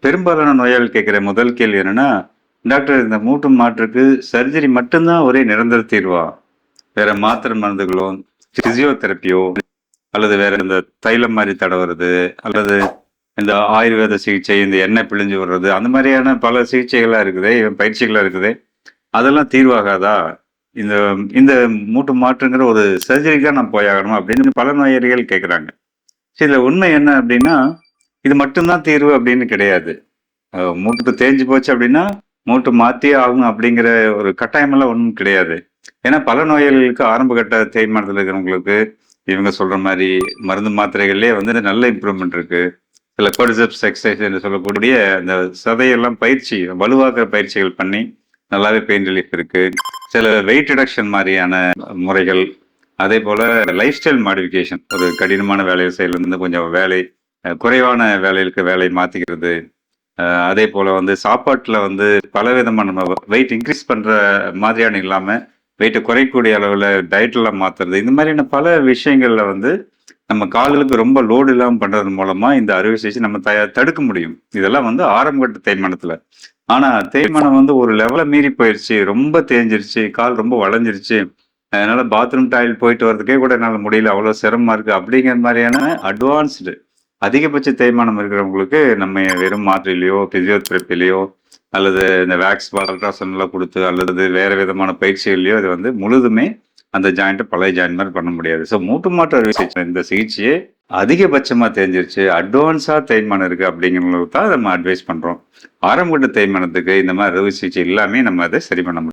பெரும்பாலான நோயாளிகள் கேட்கிற முதல் கேள்வி என்னன்னா, டாக்டர் இந்த மூட்டு மாற்றுக்கு சர்ஜரி மட்டும்தான் ஒரே நிரந்தர தீர்வா? வேற மாத்திரை மருந்துகளோ, பிசியோதெரபியோ அல்லது வேற இந்த தைலம் மாரி தடவுறது, அல்லது இந்த ஆயுர்வேத சிகிச்சை, இந்த எண்ணெய் பிழிஞ்சு விடுறது, அந்த மாரியான பல சிகிச்சைகள்லாம் இருக்குதே, பயிற்சிகள்லாம் இருக்குதே, அதெல்லாம் தீர்வாகாதா? இந்த இந்த மூட்டு மாற்றுங்கிற ஒரு சர்ஜரிக்கு தான் நான் போயாகணுமா? அப்படின்னு பல நோயாளிகள் கேட்குறாங்க. இதுல உண்மை என்ன அப்படின்னா, இது மட்டும் தான் தீர்வு அப்படின்னு கிடையாது. மூட்டு தேஞ்சு போச்சு அப்படின்னா, மூட்டு மாத்தியே ஆகணும் அப்படிங்கிற ஒரு கட்டாயமெல்லாம் ஒண்ணும் கிடையாது. ஏன்னா பல நோயாளிகளுக்கு ஆரம்ப கட்ட தேய்மானத்துல இருக்கிறவங்களுக்கு, இவங்க சொல்ற மாரி மருந்து மாத்திரைகள்லயே வந்து நல்ல இம்ப்ரூவ்மெண்ட் இருக்கு. சில கோர்டிசெப்ஸ் எக்சர்சைஸ் என்று சொல்லக்கூடிய அந்த சதையெல்லாம் பயிற்சி, வலுவாக்குற பயிற்சிகள் பண்ணி நல்லாவே பெயின் ரிலீஃப் இருக்கு. சில வெயிட் ரிடக்ஷன் மாரியான முறைகள், அதேபோல லைஃப் ஸ்டைல் மாடிஃபிகேஷன், ஒரு கடினமான வேலையை செய்யறதுலேருந்து கொஞ்சம் வேலை குறைவான வேலைகளுக்கு வேலையை மாத்திக்கிறது. அதே போல வந்து சாப்பாட்டுல வந்து பலவிதமான நம்ம வெயிட் இன்க்ரீஸ் பண்ற மாதிரியான இல்லாம, வெயிட்ட குறைக்கக்கூடிய அளவுல டயட்லாம் மாத்துறது. இந்த மாதிரியான பல விஷயங்கள்ல வந்து நம்ம கால்களுக்கு ரொம்ப லோடு இல்லாம பண்றது மூலமா இந்த அறுவை சிகிச்சை நம்ம தடுக்க முடியும். இதெல்லாம் வந்து ஆரம்ப கட்ட தேய்மானத்துல. ஆனா தேய்மானம் வந்து ஒரு லெவல மீறி போயிருச்சு, ரொம்ப தேஞ்சிருச்சு, கால் ரொம்ப வளைஞ்சிருச்சு. அதனால பாத்ரூம், டாய்லெட் போயிட்டு வரதுக்கே கூட என்னால முடியல. அவ்வளோ சிரமமா இருக்கு. அப்படிங்கிற மாரியான அட்வான்ஸ்டு அதிகபட்ச தேய்மானம் இருக்கிறவங்களுக்கு நம்ம வெறும் மாத்திரையிலயோ, பிசியோதெரபிலயோ அல்லது இந்த வேக்ஸ் அல்ட்ராசவுண்ட்லாம் குடுத்து அல்லது வேற விதமான பயிற்சிகள்லயோ இது வந்து முழுதுமே அந்த ஜாயிண்ட்ட பழைய ஜாயிண்ட் மாரி பண்ண முடியாது. ஸோ மூட்டு மாற்று அறுவை சிகிச்சை இந்த சிகிச்சையே அதிகபட்சமா தேஞ்சிருச்சு, அட்வான்ஸா தேய்மானம் இருக்கு அப்படிங்கிறவங்களுக்கு தான் நம்ம அட்வைஸ் பண்றோம். ஆரம்பகட்ட தேய்மானத்துக்கு இந்த மாரி அறுவை சிகிச்சை இல்லாமயே நம்ம அத சரி பண்ண முடியும்.